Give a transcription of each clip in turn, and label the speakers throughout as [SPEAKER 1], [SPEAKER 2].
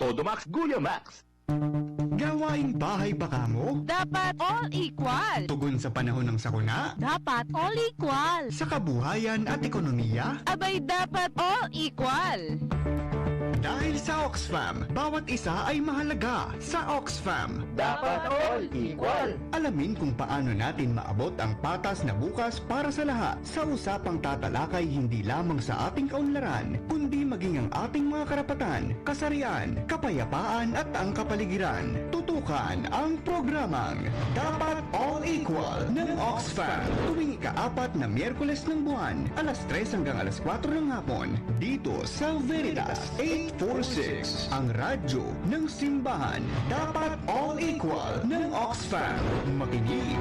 [SPEAKER 1] Todo Max Guya Max.
[SPEAKER 2] Gawaing bahay ba kamo?
[SPEAKER 3] Dapat all equal.
[SPEAKER 2] Tugon sa panahon ng sakuna?
[SPEAKER 3] Dapat all equal.
[SPEAKER 2] Sa kabuhayan at ekonomiya?
[SPEAKER 3] Abay, dapat all equal.
[SPEAKER 2] Dahil sa Oxfam, bawat isa ay mahalaga. Sa Oxfam,
[SPEAKER 1] Dapat all equal.
[SPEAKER 2] alamin kung paano natin maabot ang patas na bukas para sa lahat sa usapang tatalakay hindi lamang sa ating kaunlaran, kundi maging ang ating mga karapatan, kasarian, kapayapaan at ang kapaligiran. Tutukan ang programang Dapat All Equal ng Oxfam tuwing ika-4 na Miyerkules ng buwan, alas 3 hanggang alas 4 ng hapon, dito sa Veritas 846, ang radyo ng simbahan. Dapat All Equal ng Oxfam. Makinig.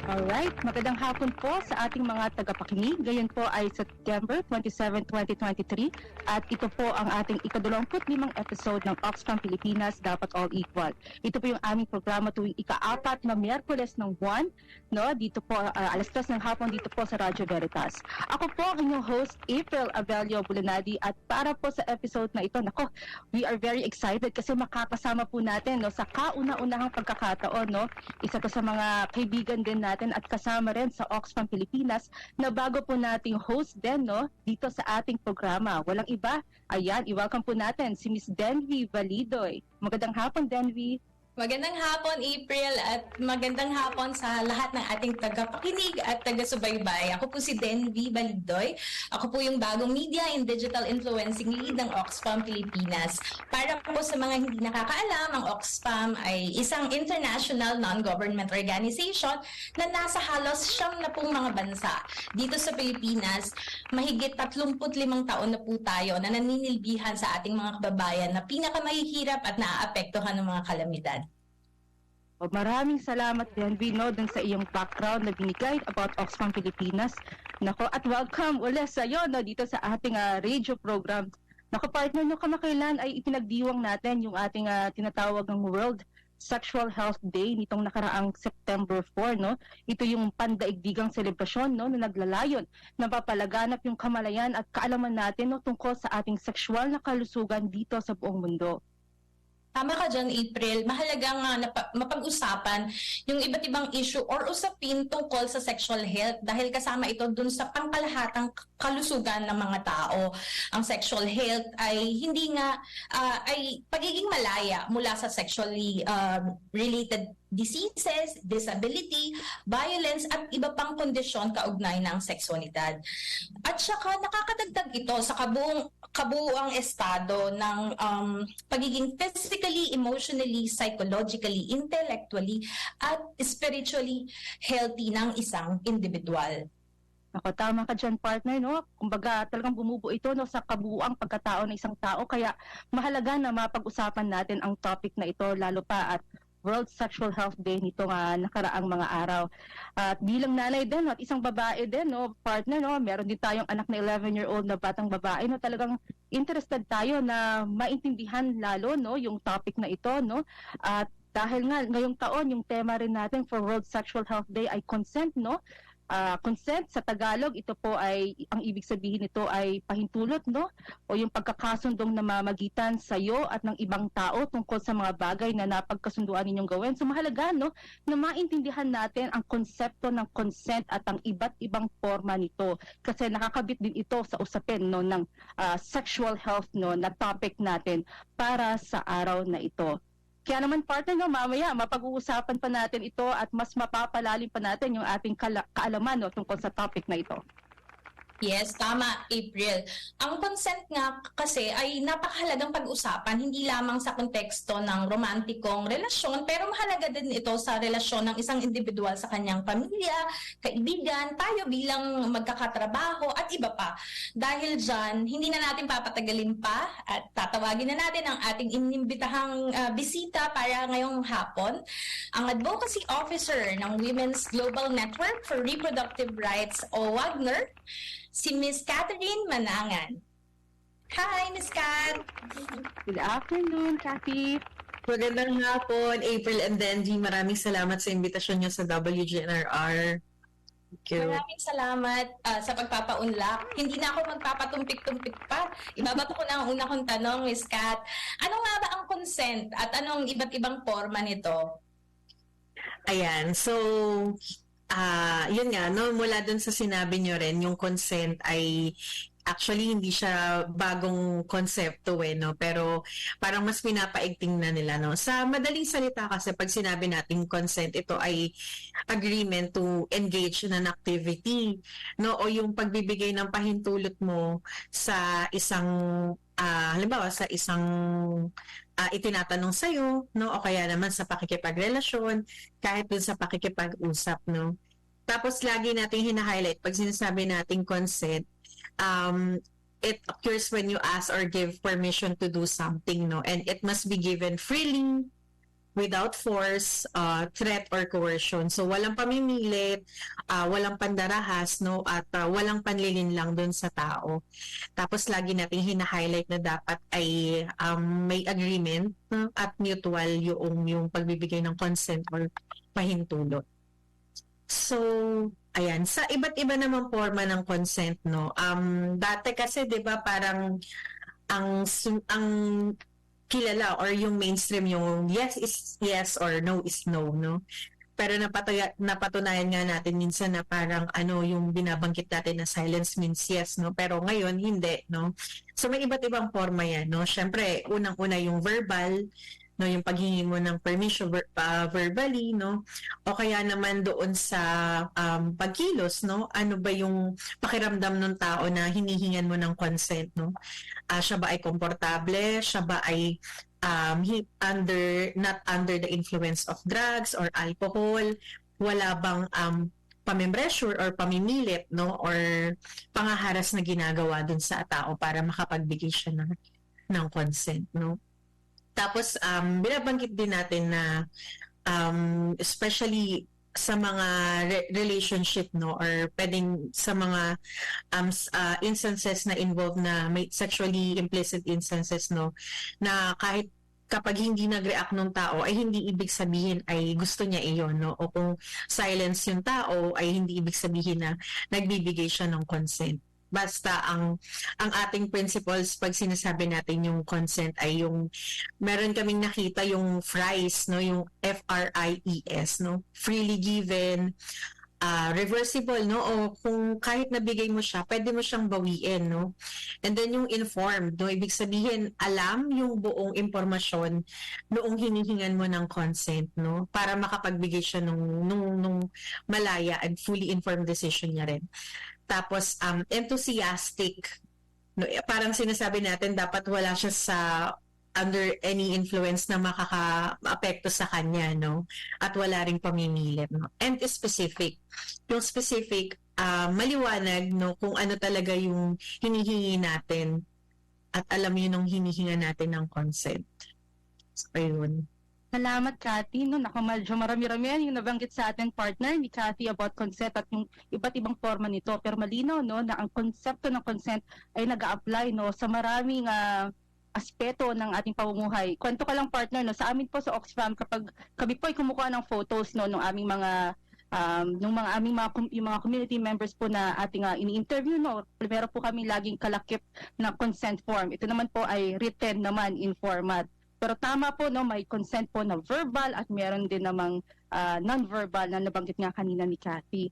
[SPEAKER 3] Alright, magandang hapon po sa ating mga tagapakinig. Ngayon po ay September 27, 2023 at ito po ang ating ika-25 episode ng Oxfam Pilipinas, Dapat All Equal. Ito po yung aming programa tuwing ika-4 na Miyerkules ng buwan, no? Dito po, alas 3 ng hapon dito po sa Radyo Veritas. Ako po ang inyong host, April Abelio Bulanadi, at para po sa episode na ito, nako, we are very excited kasi makakasama po natin, no, sa kauna-unahang pagkakataon, no? Isa to sa mga kaibigan din natin at kasama rin sa Oxfam Pilipinas na bago po nating host din, no, dito sa ating programa. Walang iba, ayan, i-welcome po natin si Miss Denvi Validoy. Magandang hapon, Denvi.
[SPEAKER 4] Magandang hapon, April, at magandang hapon sa lahat ng ating tagapakinig at taga-subaybay. Ako po si Denvi Validoy. Ako po yung bagong Media and Digital Influencing Lead ng Oxfam Pilipinas. Para po sa mga hindi nakakaalam, ang Oxfam ay isang international non-government organization na nasa halos 70 mga bansa. Dito sa Pilipinas, mahigit 35 taon na po tayo na naninilbihan sa ating mga kababayan na pinakamahihirap at naaapektuhan ng mga kalamidad.
[SPEAKER 3] Maraming salamat din, Vino, dun sa iyong background na binigay about Oxfam Pilipinas. Nako, at welcome ulit sa iyo, no, dito sa ating radio program. Nako, partner, no, kamakailan ay ipinagdiwang natin yung ating tinatawag ng World Sexual Health Day nitong nakaraang September 4, no? Ito yung pandaigdigang selebrasyon, no, na naglalayon na mapapalaganap yung kamalayan at kaalaman natin, no, tungkol sa ating sexual na kalusugan dito sa buong mundo.
[SPEAKER 4] Tama ka dyan, April. Mahalaga nga na mapag-usapan yung iba't ibang issue or usapin tungkol sa sexual health dahil kasama ito dun sa pangkalahatang kalusugan ng mga tao. Ang sexual health ay hindi nga ay pagiging malaya mula sa sexually related diseases, disability, violence, at iba pang kondisyon kaugnay ng sexualidad. At saka nakakadagdag ito sa kabuuang estado ng pagiging physically, emotionally, psychologically, intellectually, at spiritually healthy ng isang individual.
[SPEAKER 3] Ako, tama ka dyan, partner, no? Kumbaga, talagang bumubuo ito, no, sa kabuuang pagkatao ng isang tao. Kaya mahalaga na mapag-usapan natin ang topic na ito, lalo pa at World Sexual Health Day nitong nakaraang mga araw. At bilang nanay din, at isang babae din, no, partner, no, meron din tayong anak na 11-year-old na batang babae, no, talagang interested tayo na maintindihan lalo, no, yung topic na ito, no. At dahil nga ngayong taon yung tema rin natin for World Sexual Health Day ay consent, no. Consent sa Tagalog, ito po ay, ang ibig sabihin nito ay pahintulot, no? O yung pagkakasundong namamagitan sa iyo at ng ibang tao tungkol sa mga bagay na napagkasunduan ninyong gawin. So mahalaga, no, na maintindihan natin ang konsepto ng consent at ang iba't ibang forma nito. Kasi nakakabit din ito sa usapin, no, ng sexual health, no, na topic natin para sa araw na ito. Kaya naman, partner, no, mamaya mapag-uusapan pa natin ito at mas mapapalalim pa natin yung ating kaalaman, no, tungkol sa topic na ito.
[SPEAKER 4] Yes, tama, April. Ang consent nga kasi ay napakahalagang pag-usapan, hindi lamang sa konteksto ng romantikong relasyon, pero mahalaga din ito sa relasyon ng isang individual sa kanyang pamilya, kaibigan, tayo bilang magkakatrabaho at iba pa. Dahil dyan, hindi na natin papatagalin pa at tatawagin na natin ang ating inimbitahang bisita para ngayong hapon, ang Advocacy Officer ng Women's Global Network for Reproductive Rights o WAGNER, si Miss Catherine Manangan. Hi, Miss Cat!
[SPEAKER 3] Good afternoon, Cathy.
[SPEAKER 5] Magandang hapon, April and Denji. Maraming salamat sa imbitasyon niyo sa WGNRR. Thank you.
[SPEAKER 4] Maraming salamat sa pagpapaunlak. Hindi na ako magpapatumpik-tumpik pa. Ibabato ko na ang una kong tanong, Ms. Kat. Ano nga ba ang consent at anong iba't ibang forma nito?
[SPEAKER 5] Ayan, so yun nga, no, mula dun sa sinabi nyo rin, yung consent ay actually hindi siya bagong konsepto no, pero parang mas pinapaigting na nila, no. Sa madaling salita kasi pag sinabi nating consent, ito ay agreement to engage in an activity, no, o yung pagbibigay ng pahintulot mo sa isang halimbawa sa isang itinatanong sa'yo, no, o kaya naman sa pakikipagrelasyon, kahit dun sa pakikipag-usap, no. Tapos lagi nating hina-highlight pag sinasabi nating consent, it occurs when you ask or give permission to do something, no, and it must be given freely, without force, threat or coercion. So walang pamimilit, walang pandarahas, no, at walang panlilinlang dun sa tao. Tapos lagi nating hina-highlight na dapat ay may agreement, no, at mutual yung pagbibigay ng consent or pahintulot. So ayan, sa iba't iba namang forma ng consent, no. Dati kasi 'di ba parang ang kilala or yung mainstream yung yes is yes or no is no, no. Pero napatunayan nga natin minsan na parang yung binabanggit natin na silence means yes, no. Pero ngayon hindi, no. So may iba't ibang forma yan, no. Syempre, unang-una yung verbal, no, yung paghingi mo ng permission verbally, no, o kaya naman doon sa pagkilos, no, ano ba yung pakiramdam ng tao na hinihingan mo ng consent, no, siya ba ay komportable, siya ba ay not under the influence of drugs or alcohol, wala bang pamimpressure or pamimilit, no, or pangaharas na ginagawa dun sa tao para makapagbigay siya ng consent, no. Tapos binabanggit din natin na especially sa mga relationship, no, or pwedeng sa mga instances na involved na may sexually implicit instances, no, na kahit kapag hindi nag-react ng tao ay hindi ibig sabihin ay gusto niya iyon, no, o kung silence yung tao ay hindi ibig sabihin na nagbibigay siya ng consent. Basta ang ating principles pag sinasabi natin yung consent ay yung meron kaming nakita yung FRIES, no, yung FRIES, no, freely given, reversible, no, o kung kahit nabigay mo siya, pwede mo siyang bawiin, no. And then yung informed, no, ibig sabihin alam yung buong impormasyon noong hinihingan mo ng consent, no, para makapagbigay siya nung malaya and fully informed decision niya rin. Tapos enthusiastic, no, parang sinasabi natin dapat wala siya sa under any influence na makaka-apekto sa kanya, no, at wala ring pamimilit, no. And specific, yung specific maliwanag, no, kung ano talaga yung hinihingi natin at alam yun nung hinihinga natin ng consent. So ayun.
[SPEAKER 3] Salamat, Cathy. No, medyo marami-rami yan yung nabanggit sa ating partner ni Cathy about consent at yung iba't ibang forma nito. Pero malinaw, no, na ang konsepto ng consent ay nag-a-apply, no, sa maraming aspeto ng ating pamumuhay. Kwento ka lang, partner, no, sa amin po sa Oxfam, kapag kami po ay kumukuha ng photos, no, ng aming mga yung mga community members po na ating ini-interview, no, meron po kami laging kalakip na consent form. Ito naman po ay written naman in format. Pero tama po, no, may consent po na verbal at meron din namang non-verbal na nabanggit nga kanina ni Cathy.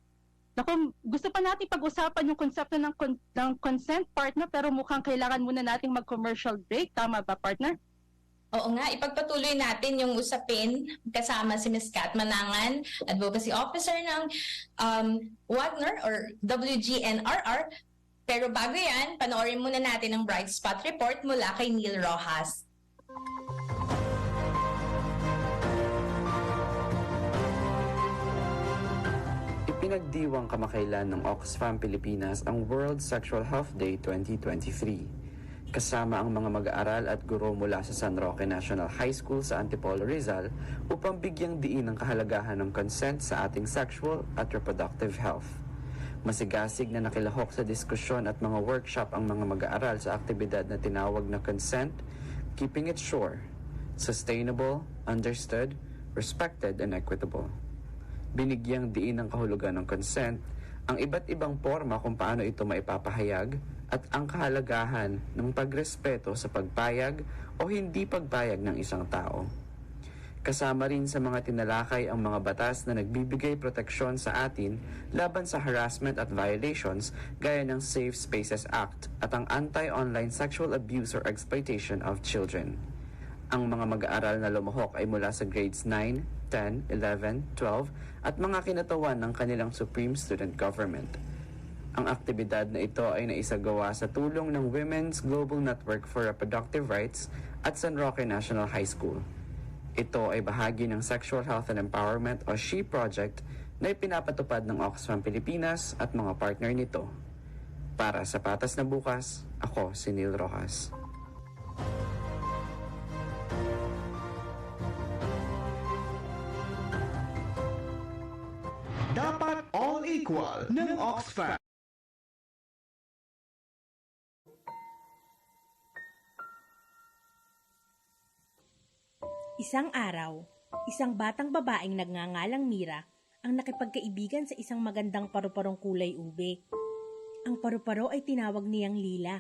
[SPEAKER 3] Naku, gusto pa natin pag-usapan yung konsepto ng consent, partner, pero mukhang kailangan muna nating mag-commercial break. Tama ba, partner?
[SPEAKER 4] Oo nga, ipagpatuloy natin yung usapin kasama si Ms. Kat Manangan, Advocacy Officer ng Wagner or WGNRR. Pero bago yan, panoorin muna natin ang Bright Spot Report mula kay Neil Rojas.
[SPEAKER 6] Ipinagdiwang kamakailan ng Oxfam Pilipinas ang World Sexual Health Day 2023. Kasama ang mga mag-aaral at guro mula sa San Roque National High School sa Antipolo, Rizal upang bigyang diin ang kahalagahan ng consent sa ating sexual at reproductive health. Masigasig na nakilahok sa diskusyon at mga workshop ang mga mag-aaral sa aktibidad na tinawag na consent, keeping it sure, sustainable, understood, respected, and equitable. Binigyang diin ang kahulugan ng consent ang iba't ibang forma kung paano ito maipapahayag at ang kahalagahan ng pagrespeto sa pagpayag o hindi pagpayag ng isang tao. Kasama rin sa mga tinalakay ang mga batas na nagbibigay proteksyon sa atin laban sa harassment at violations gaya ng Safe Spaces Act at ang Anti-Online Sexual Abuse or Exploitation of Children. Ang mga mag-aaral na lumahok ay mula sa grades 9, 10, 11, 12 at mga kinatawan ng kanilang Supreme Student Government. Ang aktibidad na ito ay naisagawa sa tulong ng Women's Global Network for Reproductive Rights at San Roque National High School. Ito ay bahagi ng Sexual Health and Empowerment o SHE Project na ipinapatupad ng Oxfam Pilipinas at mga partner nito. Para sa Patas na Bukas, ako si Neil Rojas.
[SPEAKER 2] Dapat all equal ng Oxfam.
[SPEAKER 7] Isang araw, isang batang babaeng nagngangalang Mira ang nakipagkaibigan sa isang magandang paru-parong kulay ube. Ang paru-paro ay tinawag niyang Lila.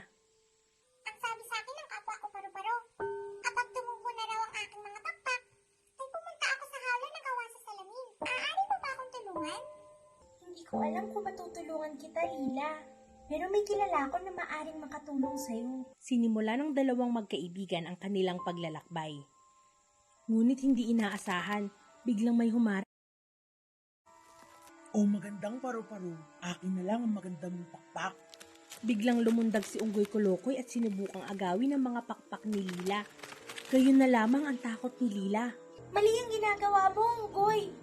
[SPEAKER 8] Ang sabi sa akin ng kapwa ko paru-paro, kapag tumubo na raw ang aking mga pakpak, ay pumunta ako sa hawla na gawa sa salamin. Maaari mo ba akong tulungan?
[SPEAKER 9] Hindi ko alam kung matutulungan kita, Lila. Pero may kilala ko na maaring makatulong sa'yo.
[SPEAKER 7] Sinimula ng dalawang magkaibigan ang kanilang paglalakbay. Ngunit hindi inaasahan, biglang may humarap.
[SPEAKER 10] O magandang paru-paro, akin na lang ang magandang pakpak.
[SPEAKER 7] Biglang lumundag si Unggoy Kolokoy at sinubukang agawin ang mga pakpak ni Lila. Gayon na lamang ang takot ni Lila.
[SPEAKER 9] Mali ang ginagawa mo, Unggoy.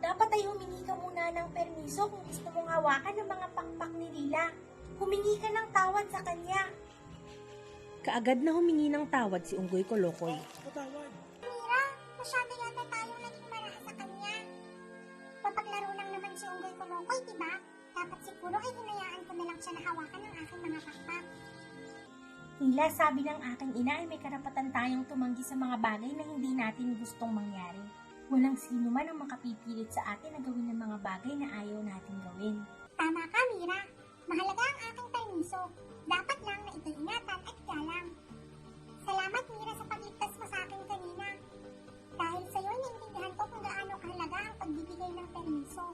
[SPEAKER 9] Dapat ay humingi ka muna ng permiso kung gusto mong hawakan ng mga pakpak ni Lila. Humingi ka ng tawad sa kanya.
[SPEAKER 7] Kaagad na humingi ng tawad si Unggoy Kolokoy.
[SPEAKER 10] Patawad.
[SPEAKER 8] Mira, masyado yata tayong naging maraha sa kanya. Papaglaro lang naman si Unggoy Kolokoy, diba? Dapat siguro ay hinayaan ko na lang siya na hawakan ng aking mga pakpak.
[SPEAKER 9] Lila, sabi ng aking ina ay may karapatan tayong tumanggi sa mga bagay na hindi natin gustong mangyari. Walang sino man ang makapipilit sa atin na gawin ng mga bagay na ayaw natin gawin.
[SPEAKER 8] Tama ka, Mira. Mahalaga ang aking permiso. Dapat lang na ito'y ingatan at galang. Salamat, Mira, sa pagligtas mo sa akin kanina. Dahil sa'yo, naiintindihan ko kung gaano kahalaga ang pagbibigay ng permiso.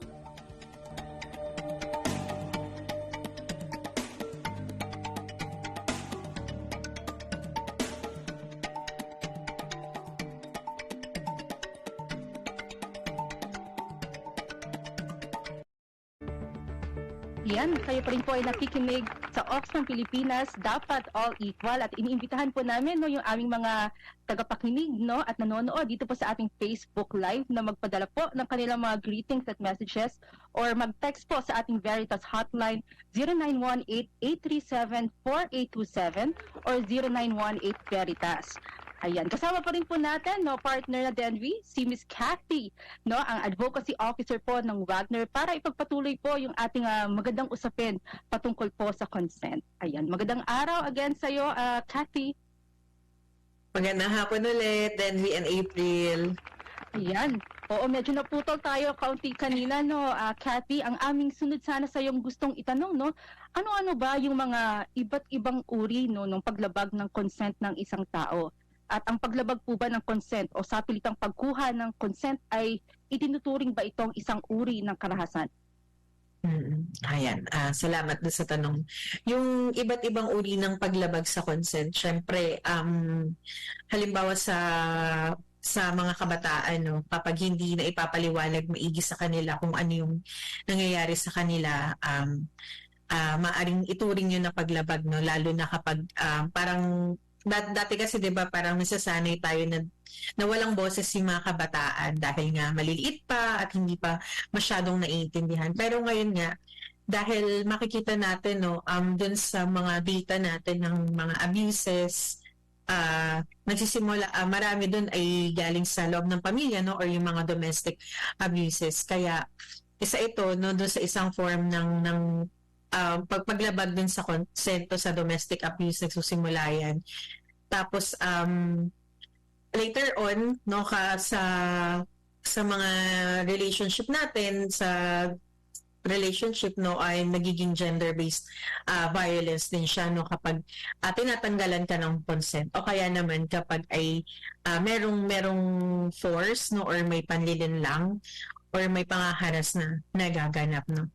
[SPEAKER 3] Yan, kayo pa rin po ay nakikinig sa Oxfam Pilipinas, Dapat All Equal, at iniimbitahan po namin yung aming mga tagapakinig at nanonood dito po sa ating Facebook Live na magpadala po ng kanilang mga greetings at messages or mag-text po sa ating Veritas hotline 0918-837-4827 or 0918-VERITAS. Ayan, kasama pa rin po natin, partner na Denvi, si Miss Kathy, ang advocacy officer po ng Wagner para ipagpatuloy po yung ating magandang usapin patungkol po sa consent. Ayan, magandang araw again sa iyo, Kathy.
[SPEAKER 5] Magandang hapon ulit, Denvi and April.
[SPEAKER 3] Ayan. Oo, medyo naputol tayo kaunti kanina, Kathy. Ang aming sunod sana sa iyong gustong itanong, ano-ano ba yung mga iba't ibang uri ng paglabag ng consent ng isang tao? At ang paglabag po ba ng consent o sapilitang pagkuha ng consent ay itinuturing ba itong isang uri ng karahasan?
[SPEAKER 5] Ayan, salamat doon sa tanong. Yung iba't ibang uri ng paglabag sa consent, syempre, halimbawa sa mga kabataan, kapag hindi na ipapaliwanag maigi sa kanila kung ano yung nangyayari sa kanila, maaring ituring yun na paglabag, lalo na kapag parang dati kasi 'di ba parang nasasanay tayo na walang boses yung mga kabataan dahil nga maliliit pa at hindi pa masyadong naiintindihan. Pero ngayon nga dahil makikita natin doon sa mga data natin ng mga abuses, nagsisimula marami doon ay galing sa loob ng pamilya or yung mga domestic abuses. Kaya isa ito doon sa isang form ng pagpaglabag din sa konsento sa domestic abuse, nagsusimula yan. Tapos later on sa mga relationship natin, sa relationship no ay nagiging gender-based violence din siya no kapag tinatanggalan ka ng consent o kaya naman kapag ay merong force no or may panlilin lang or may pangaharas na nagaganap no.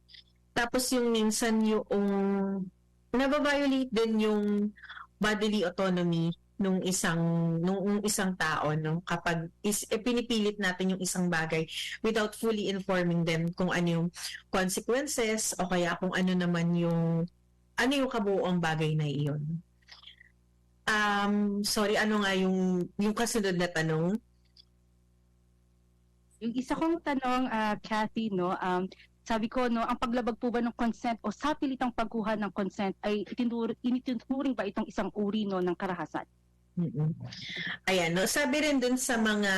[SPEAKER 5] Tapos yung minsan yung nababiolate din yung bodily autonomy nung isang tao no kapag pinipilit natin yung isang bagay without fully informing them kung ano yung consequences o kaya kung ano naman yung kabuuang bagay na iyon. Sorry, ano nga yung kasunod na tanong?
[SPEAKER 3] Yung isa kong tanong, Kathy, no, sabi ko, no, ang paglabag po ba ng consent o sapilitang pagkuha ng consent ay itinuturing ba itong isang uri no ng karahasan?
[SPEAKER 5] Ayan, no, sabi rin dun sa mga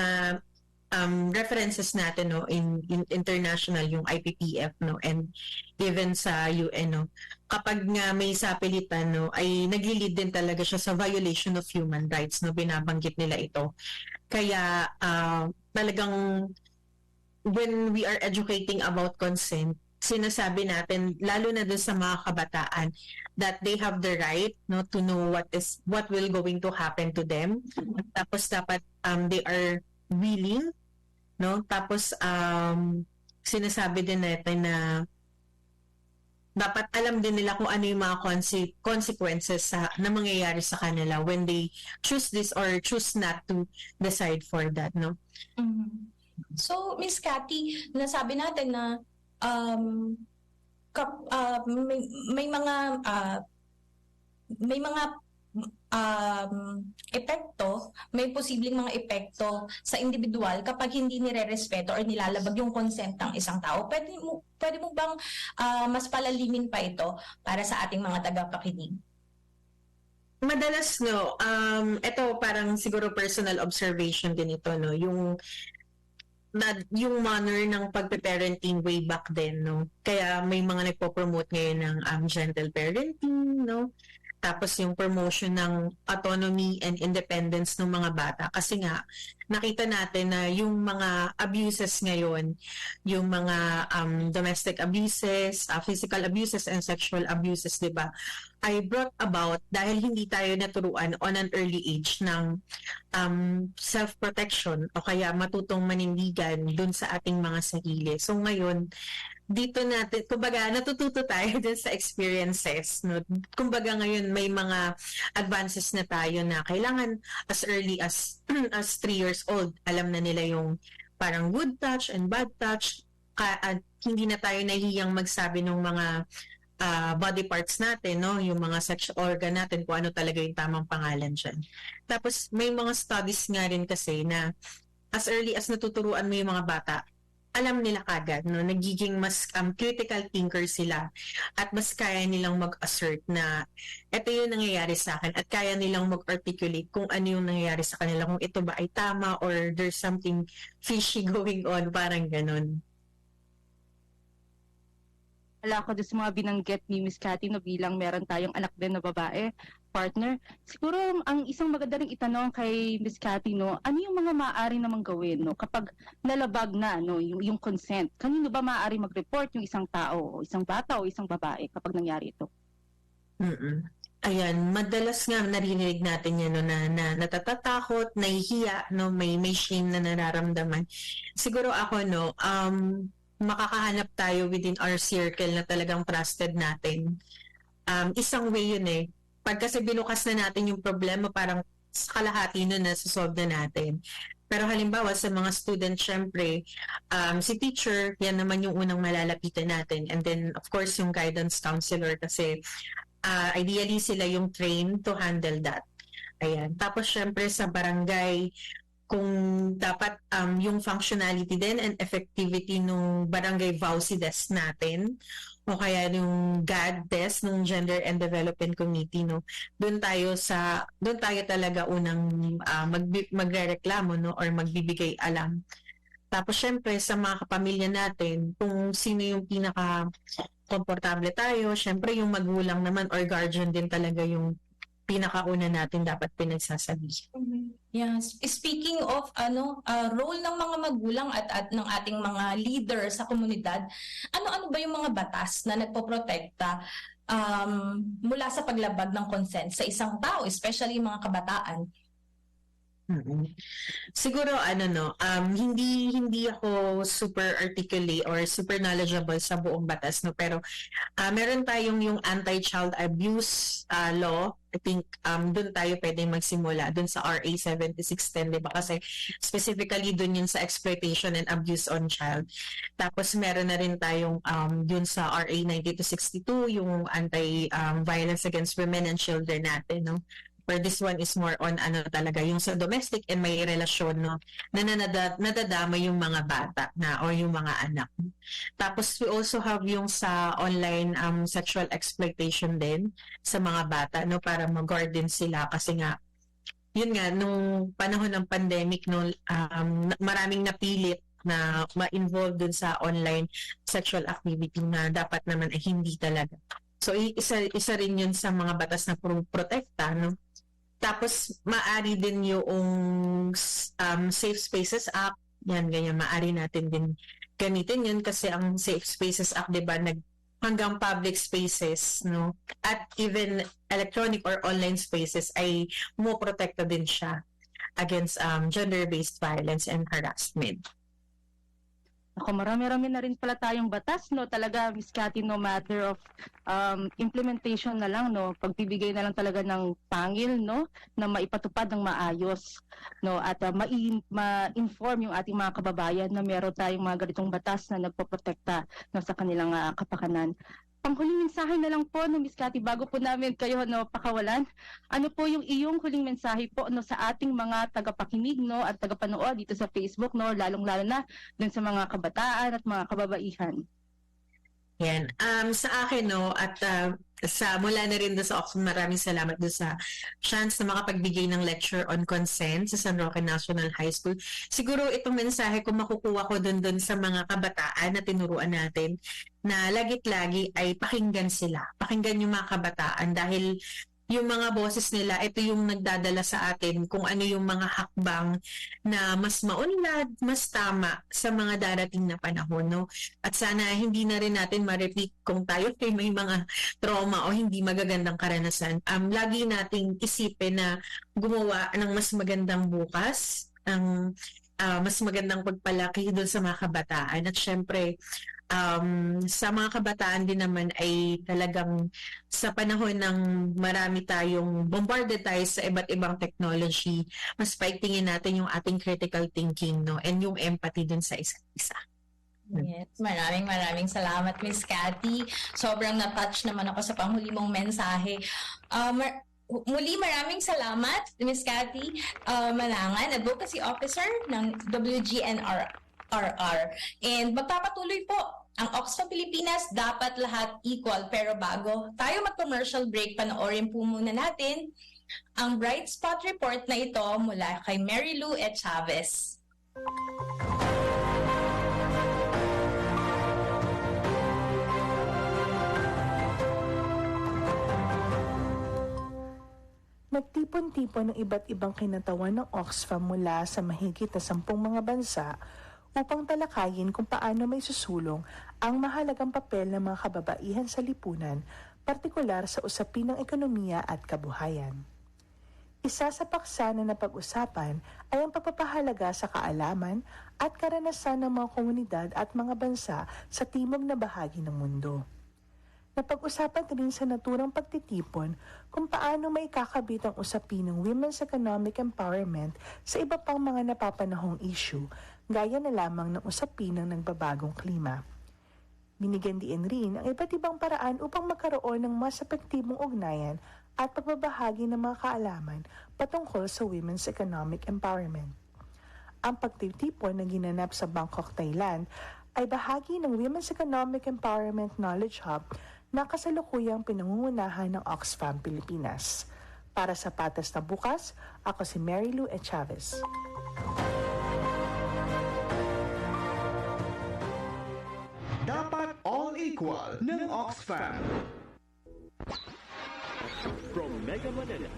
[SPEAKER 5] references natin no in international yung IPPF no and even sa UN no kapag nga may sapilitan no ay nagli-lead din talaga siya sa violation of human rights no binabanggit nila ito. Kaya talagang when we are educating about consent, sinasabi natin lalo na dun sa mga kabataan that they have the right no to know what will going to happen to them. Tapos dapat they are willing no tapos sinasabi din natin na dapat alam din nila kung ano yung mga consequences na mangyayari sa kanila when they choose this or choose not to decide for that no.
[SPEAKER 4] So Miss Cathy, nasabi natin na may mga epekto, may posibleng mga epekto sa individual kapag hindi nire-respeto or nilalabag yung consent ng isang tao. Pwede mo bang mas palalimin pa ito para sa ating mga tagapakinig?
[SPEAKER 5] Madalas no, ito parang siguro personal observation din ito no, yung manner ng pagpe-parenting way back then no. Kaya may mga nagpo-promote ngayon ng gentle parenting no. Tapos yung promotion ng autonomy and independence ng mga bata kasi nga nakita natin na yung mga abuses ngayon, yung mga domestic abuses, physical abuses and sexual abuses, 'di ba? Ay brought about dahil hindi tayo naturuan on an early age ng self-protection o kaya matutong manindigan dun sa ating mga sarili. So ngayon, dito natin, kumbaga natututo tayo din sa experiences. No? Kumbaga ngayon may mga advances na tayo na kailangan as early as 3 years old, alam na nila yung parang good touch and bad touch. At hindi na tayo nahihiyang magsabi ng mga body parts natin, no? Yung mga sexual organ natin, kung ano talaga yung tamang pangalan dyan. Tapos may mga studies nga rin kasi na as early as natuturuan mo yung mga bata, alam nila kagad, no? Nagiging mas critical thinker sila at mas kaya nilang mag-assert na ito yung nangyayari sa akin at kaya nilang mag-articulate kung ano yung nangyayari sa kanila, kung ito ba ay tama or there's something fishy going on, parang ganun.
[SPEAKER 3] Wala ko doon sa mga binanggit ni Miss Cathy no, bilang meron tayong anak din na babae, partner. Siguro ang isang maganda ring itanong kay Miss Cathy no, ano yung mga maaari namang gawin no kapag nalabag na no yung consent? Kanino ba maaari mag-report yung isang tao o isang bata o isang babae kapag nangyari ito?
[SPEAKER 5] Ayan, madalas nga naririnig natin yan no, na natatatakot, nahihiya, no, may shame na nararamdaman. Siguro ako no, makakahanap tayo within our circle na talagang trusted natin. Isang way yun eh. Pag kasi binukas na natin yung problema, parang sa kalahati nun nasa-solve na natin. Pero halimbawa sa mga students, syempre, si teacher, yan naman yung unang malalapitan natin. And then, of course, yung guidance counselor kasi ideally sila yung trained to handle that. Ayan. Tapos, syempre, sa barangay, kung dapat yung functionality din and effectivity ng barangay VAUSI desk natin o kaya yung GAD desk ng Gender and Development Committee no, doon tayo talaga unang magrereklamo no or magbibigay alam. Tapos syempre sa mga kapamilya natin kung sino yung pinaka komportable tayo, syempre yung magulang naman or guardian din talaga yung pinakauna natin dapat pinagsasabihan.
[SPEAKER 4] Yes. Speaking of role ng mga magulang at ng ating mga leader sa komunidad, ano ba yung mga batas na nagpoprotekta mula sa paglabag ng consent sa isang tao, especially mga kabataan?
[SPEAKER 5] Siguro hindi ako super articulate or super knowledgeable sa buong batas, no, pero meron tayong yung anti-child abuse law. I think doon tayo pwedeng magsimula doon sa RA 7610, di ba? Kasi specifically doon yun sa exploitation and abuse on child. Tapos meron na rin tayong doon sa RA 9262 yung anti-violence against women and children natin, no? Where this one is more on talaga yung sa domestic and may relasyon, no, na nadadama yung mga bata na o yung mga anak. Tapos we also have yung sa online sexual exploitation din sa mga bata, no, para mag-guard din sila kasi nga yun nga nung panahon ng pandemic, no, maraming napilit na ma-involve dun sa online sexual activity na dapat naman ay hindi talaga. So isa rin yun sa mga batas na protekta, no. Tapos maari din yung Safe Spaces Act, yan ganyan, maari natin din gamitin yun kasi ang Safe Spaces Act, di ba, hanggang public spaces, no, at even electronic or online spaces ay muprotekta din siya against gender-based violence and harassment.
[SPEAKER 3] Ako, marami-rami na rin pala tayong batas, no? Talaga, Miss Cathy, no matter of implementation na lang, no? Pagbibigay na lang talaga ng pangil, no? Na maipatupad ng maayos, no? At ma-inform yung ating mga kababayan na meron tayong mga ganitong batas na nagpoprotekta, no, sa kanilang kapakanan. Panghuling mensahe na lang po, no, Miss Cathy, bago po namin kayo, no, pakawalan. Ano po yung iyong huling mensahe po, no, sa ating mga tagapakinig, no, at tagapanood dito sa Facebook, no, lalong-lalo na dun sa mga kabataan at mga kababaihan?
[SPEAKER 5] Yan. Sa akin, no, at mula na rin doon sa Oxfam, maraming salamat doon sa chance na makapagbigay ng lecture on consent sa San Roque National High School. Siguro itong mensahe ko makukuha ko doon sa mga kabataan na tinuruan natin na lagit-lagi ay pakinggan sila. Pakinggan yung mga kabataan dahil yung mga boses nila, ito yung nagdadala sa atin kung ano yung mga hakbang na mas maunlad, mas tama sa mga darating na panahon, no? At sana hindi na rin natin ma-repeat kung tayo may mga trauma o hindi magagandang karanasan. Lagi nating isipin na gumawa ng mas magandang bukas, ang mas magandang pagpalaki doon sa mga kabataan. At syempre, sa mga kabataan din naman ay talagang sa panahon ng marami tayong bombarded tayo sa iba't ibang technology, mas paigtingin natin yung ating critical thinking, no, and yung empathy dun sa isa't isa.
[SPEAKER 4] Yes, maraming salamat, Miss Cathy. Sobrang na-touch naman ako sa panghuli mong mensahe. Muli, maraming salamat, Miss Cathy Malangan, Advocacy Officer ng WGNRR. And magpapatuloy po ang Oxfam Pilipinas, dapat lahat equal. Pero bago tayo mag-commercial break, panoorin po muna natin ang Bright Spot Report na ito mula kay Mary Lou et Chavez.
[SPEAKER 11] Nagtipon-tipon ng iba't ibang kinatawan ng Oxfam mula sa mahigit na 10 mga bansa upang talakayin kung paano may susulong ang mahalagang papel ng mga kababaihan sa lipunan, partikular sa usapin ng ekonomiya at kabuhayan. Isa sa paksa na napag-usapan ay ang pagpapahalaga sa kaalaman at karanasan ng mga komunidad at mga bansa sa timog na bahagi ng mundo. Napag-usapan rin sa naturang pagtitipon kung paano may kakabit ang usapin ng women's economic empowerment sa iba pang mga napapanahong issue, gaya na lamang ng usapin ng nagbabagong klima. Binigyan diin rin ang iba't ibang paraan upang magkaroon ng mas epektibong ugnayan at pagbabahagi ng mga kaalaman patungkol sa women's economic empowerment. Ang pagtitipon na ginanap sa Bangkok, Thailand ay bahagi ng Women's Economic Empowerment Knowledge Hub na kasalukuyang pinangungunahan ng Oxfam Pilipinas. Para sa Patas na Bukas, ako si Mary Lou et Chavez.
[SPEAKER 2] Dapat all equal ng Oxfam.
[SPEAKER 1] From Mega Manila.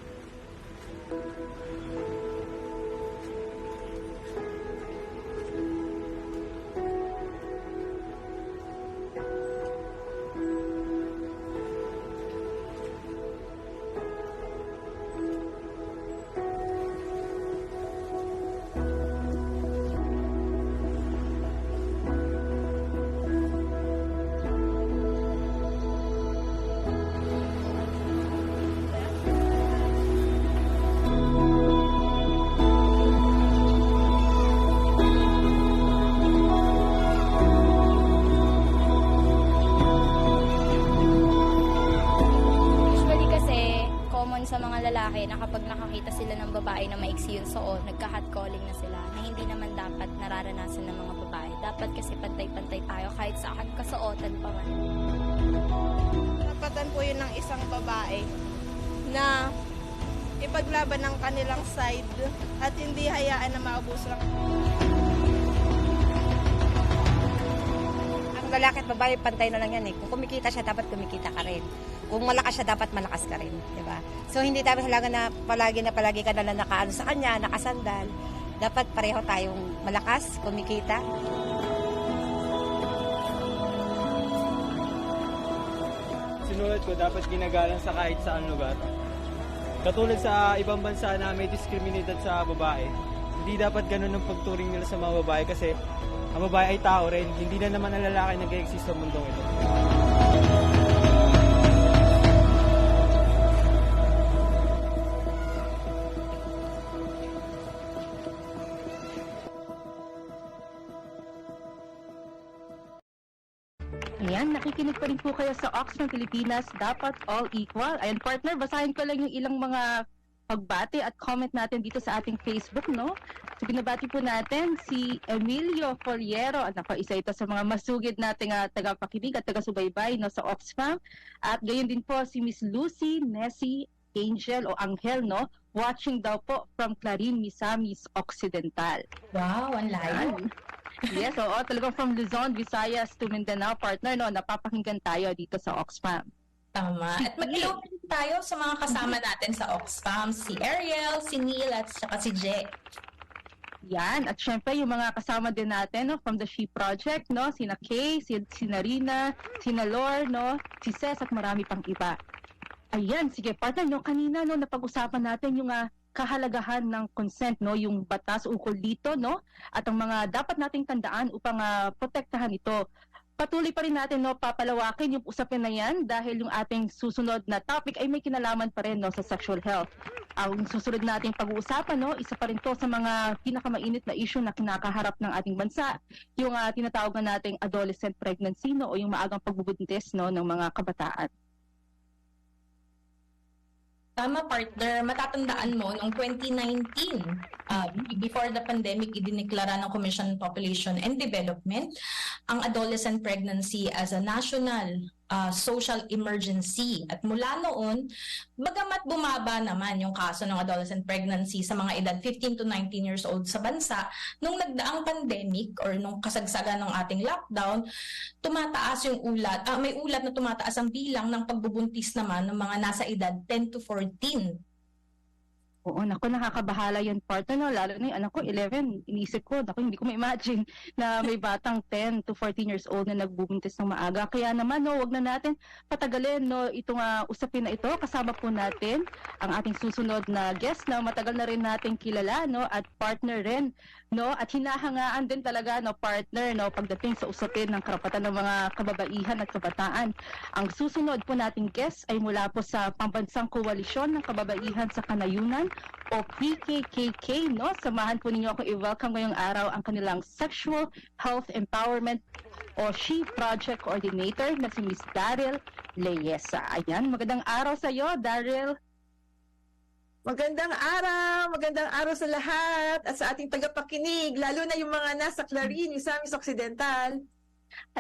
[SPEAKER 12] Sa mga lalaki na kapag nakakita sila ng babae na maiksi yung suot, nagka-catcalling na sila na hindi naman dapat nararanasan ng mga babae. Dapat kasi pantay-pantay tayo kahit saan kasuotan pa man.
[SPEAKER 13] Karapatan po yun ng isang babae na ipaglaban ng kanilang side at hindi hayaan na maabuso lang.
[SPEAKER 14] Ang lalaki at babae, pantay na lang yan eh. Kung kumikita siya, dapat kumikita ka rin. Kung malakas siya, dapat malakas ka rin. Diba? So, hindi dapat halaga na palagi ka na nakaano sa kanya, nakasandal. Dapat pareho tayong malakas, kumikita.
[SPEAKER 15] Sinulat ko, dapat ginagalang sa kahit saan lugar. Katulad sa ibang bansa na may discriminated sa babae, hindi dapat ganun ang pagturing nila sa mga babae kasi ang babae ay tao rin, hindi na naman ang lalaki nag-exist sa mundong ito.
[SPEAKER 3] Ayan, nakikinig pa rin po kayo sa Oxfam Pilipinas, dapat all equal. Ayan, partner, basahin ko lang yung ilang mga pagbati at comment natin dito sa ating Facebook, no? So, binabati po natin si Emilio Foliero. At ako, isa ito sa mga masugid nating tagapakinig at taga-subaybay, no, sa Oxfam. At gayon din po si Miss Lucy, Nessie, Angel o Angel, no? Watching daw po from Clarin, Misamis Occidental.
[SPEAKER 4] Wow, ang layo.
[SPEAKER 3] Yes, oo, talagang from Luzon, Visayas to Mindanao, partner, no? Napapakinggan tayo dito sa Oxfam.
[SPEAKER 4] Tama. At mag-hello tayo sa mga kasama natin sa Oxfam, si Ariel, si Neil, at saka si Je.
[SPEAKER 3] Yan. At syempre, yung mga kasama din natin, no, from the She Project, no? Sina Kay, sina Rina, sina Lor, no? Si Ces, at marami pang iba. Ayan, sige, partner, yung kanina, no, napag-usapan natin yung kahalagahan ng consent, no? Yung batas ukol dito, no? At ang mga dapat nating tandaan upang protektahan ito. Patuloy pa rin natin, no, papalawakin yung usapin na yan dahil yung ating susunod na topic ay may kinalaman pa rin, no, sa sexual health. Ang susunod nating pag-uusapan, no, isa pa rin to sa mga pinakamainit na issue na kinakaharap ng ating bansa, yung tinatawag na nating adolescent pregnancy, no, o yung maagang pagbubuntis, no, ng mga kabataan.
[SPEAKER 4] Tama, partner. Matatandaan mo, noong 2019, before the pandemic, idineklara ng Commission on Population and Development ang adolescent pregnancy as a national social emergency. At mula noon, bagamat bumaba naman yung kaso ng adolescent pregnancy sa mga edad 15 to 19 years old sa bansa, nung nagdaang pandemic or nung kasagsagan ng ating lockdown, tumataas yung ulat, may ulat na tumataas ang bilang ng pagbubuntis naman ng mga nasa edad 10 to 14.
[SPEAKER 3] Oo, naku, nakakabahala yan, partner, no? Lalo na yung anak ko, 11. Inisip ko, naku, hindi ko ma-imagine na may batang 10 to 14 years old na nagbubuntis ng maaga. Kaya naman, no, wag na natin patagalin, no, itong usapin na ito. Kasama po natin ang ating susunod na guest na matagal na rin natin kilala, no, at partner rin, no, at hinahangaan din talaga, no, partner, no, pagdating sa usapin ng karapatan ng mga kababaihan at kabataan. Ang susunod po nating guest ay mula po sa Pambansang Koalisyon ng Kababaihan sa Kanayunan o PKKK, no? Samahan po ninyo ako i-welcome ngayong araw ang kanilang Sexual Health Empowerment o She Project Coordinator na si Miss Daryl Leyesa. Ayan, magandang araw sa iyo, Daryl.
[SPEAKER 16] Magandang araw sa lahat at sa ating tagapakinig, lalo na yung mga nasa Clarin, Misamis Occidental.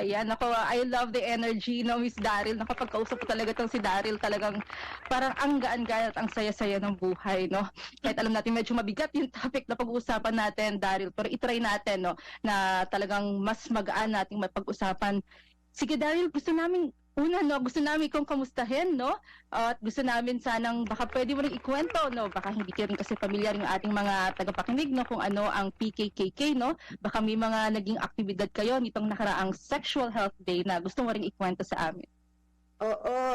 [SPEAKER 3] Ayan, ako, I love the energy, no, Miss Daryl. Nakapagkausap ko talaga itong si Daryl, talagang parang ang gaan-gaan at ang saya-saya ng buhay, no. Kahit alam natin medyo mabigat yung topic na pag-uusapan natin, Daryl, pero itry natin, no, na talagang mas magaan nating mapag-usapan. Sige, Daryl, gusto namin Una, no, gusto namin kung kamustahin, no? At gusto namin sanang baka pwede mo rin ikwento, no? Baka hindi ka rin kasi pamilyar yung ating mga tagapakinig, no? Kung ano ang PKKK, no? Baka may mga naging aktibidad kayo nitong nakaraang Sexual Health Day na gusto mo rin ikwento sa amin.
[SPEAKER 16] Oo,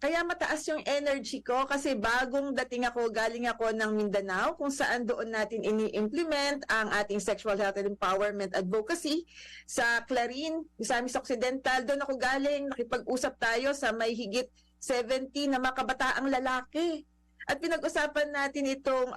[SPEAKER 16] kaya mataas yung energy ko kasi bagong dating ako, galing ako ng Mindanao kung saan doon natin ini-implement ang ating sexual health and empowerment advocacy sa Clarin, Misamis Occidental. Doon ako galing, nakipag-usap tayo sa may higit 70 na mga kabataang lalaki. At pinag-usapan natin itong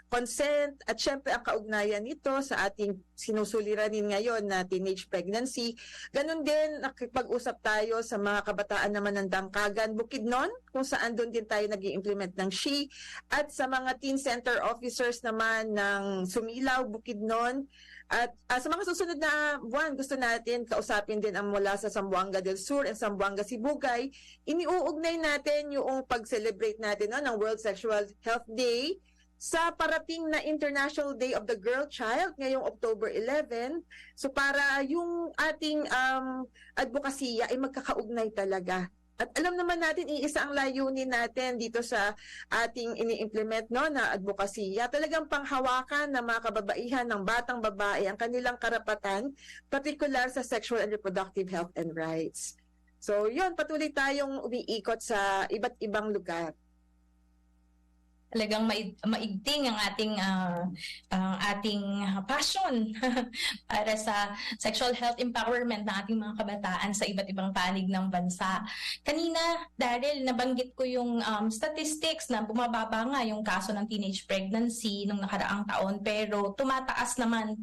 [SPEAKER 16] consent at syempre ang kaugnayan nito sa ating sinusuliranin ngayon na teenage pregnancy. Ganon din, nakipag-usap tayo sa mga kabataan naman ng Dangkagan, Bukidnon, kung saan doon din tayo nag-i-implement ng SHE, at sa mga teen center officers naman ng Sumilaw, Bukidnon. At sa mga susunod na buwan, gusto natin kausapin din ang mula sa Zamboanga del Sur and Zamboanga Sibugay. Iniuugnay natin yung pag-celebrate natin ng World Sexual Health Day sa parating na International Day of the Girl Child ngayong October 11. So para yung ating advokasya ay magkakaugnay talaga. At alam naman natin, iisa ang layunin natin dito sa ating ini-implement na advokasya. Talagang panghawakan ng mga kababaihan ng batang babae ang kanilang karapatan, particular sa sexual and reproductive health and rights. So yun, patuloy tayong umiikot sa iba't ibang lugar.
[SPEAKER 4] Talagang maigting ang ating passion para sa sexual health empowerment ng ating mga kabataan sa iba't ibang panig ng bansa. Kanina, Daryl, nabanggit ko yung statistics na bumababa nga yung kaso ng teenage pregnancy nung nakaraang taon, pero tumataas naman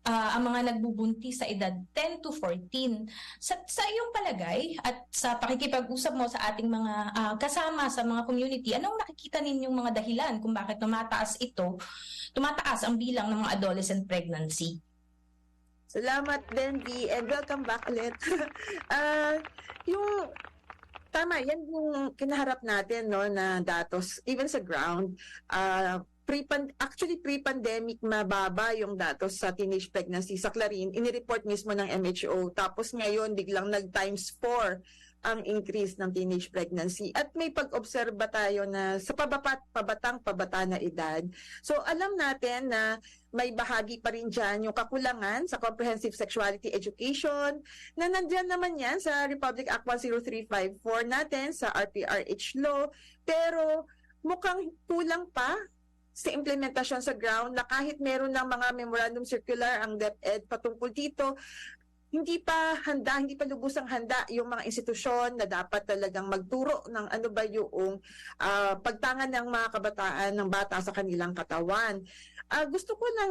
[SPEAKER 4] ang mga nagbubuntis sa edad 10 to 14. Sa iyong palagay at sa pakikipag-usap mo sa ating mga kasama sa mga community, anong nakikita ninyong mga dahilan kung bakit tumataas ang bilang ng mga adolescent pregnancy?
[SPEAKER 16] Salamat, Denvi, and welcome back ulit. Tama, yan yung kinaharap natin na datos, even sa ground. Pre-pandemic mababa yung datos sa teenage pregnancy sa Clarin, inireport mismo ng MHO. Tapos ngayon biglang nag-times 4 ang increase ng teenage pregnancy. At may pag-obserba tayo na sa pabata na edad. So alam natin na may bahagi pa rin dyan yung kakulangan sa comprehensive sexuality education na nandyan naman yan sa Republic Act 10354 natin, sa RPRH law. Pero mukhang kulang pa sa implementasyon sa ground na kahit meron ng mga memorandum circular ang DepEd patungkol dito, hindi pa lubusang handa yung mga institusyon na dapat talagang magturo ng ano ba yung pagtangan ng mga kabataan ng bata sa kanilang katawan. Gusto ko lang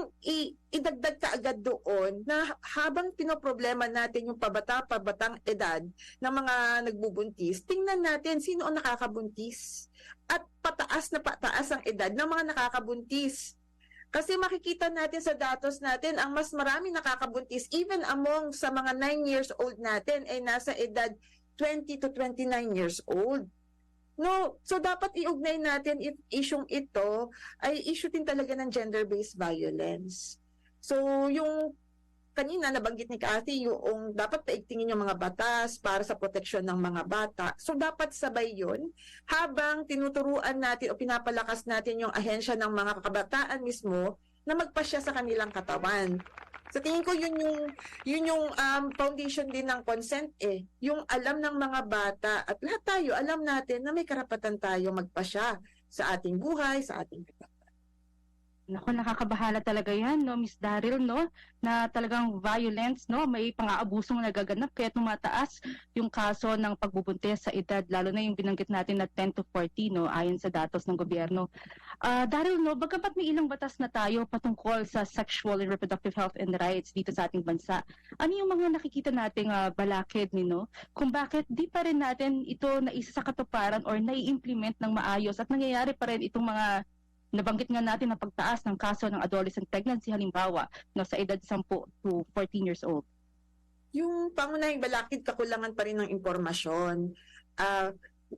[SPEAKER 16] idagdag kaagad doon na habang pinoproblema natin yung pabatang edad ng mga nagbubuntis, tingnan natin sino ang nakakabuntis at pataas ang edad ng mga nakakabuntis. Kasi makikita natin sa datos natin, ang mas marami nakakabuntis even among sa mga 9 years old natin ay nasa edad 20 to 29 years old. No, so dapat iugnay natin isyung ito ay issue din talaga ng gender-based violence. So yung kanina nabanggit ni Cathy yung dapat paigtingin yung mga batas para sa proteksyon ng mga bata. So dapat sabay yun habang tinuturuan natin o pinapalakas natin yung ahensya ng mga kabataan mismo na magpasya sa kanilang katawan. Sa tingin ko yun yung foundation din ng consent yung alam ng mga bata at lahat tayo alam natin na may karapatan tayo magpasya sa ating buhay, sa ating katawan.
[SPEAKER 3] Naku, nakakabahala talaga yan, Miss Daryl, na talagang violence, may pang-aabusong nagaganap kaya tumataas yung kaso ng pagbubuntis sa edad, lalo na yung binanggit natin na 10 to 40, ayon sa datos ng gobyerno. Daryl, bagamat may ilang batas na tayo patungkol sa sexual and reproductive health and rights dito sa ating bansa, ano yung mga nakikita nating balakid, kung bakit di pa rin natin ito naisa sa katuparan or nai-implement ng maayos at nangyayari pa rin itong mga nabanggit nga natin na pagtaas ng kaso ng adolescent pregnancy halimbawa sa edad 10 to 14 years old?
[SPEAKER 16] Yung pangunahing balakid, kakulangan pa rin ng impormasyon.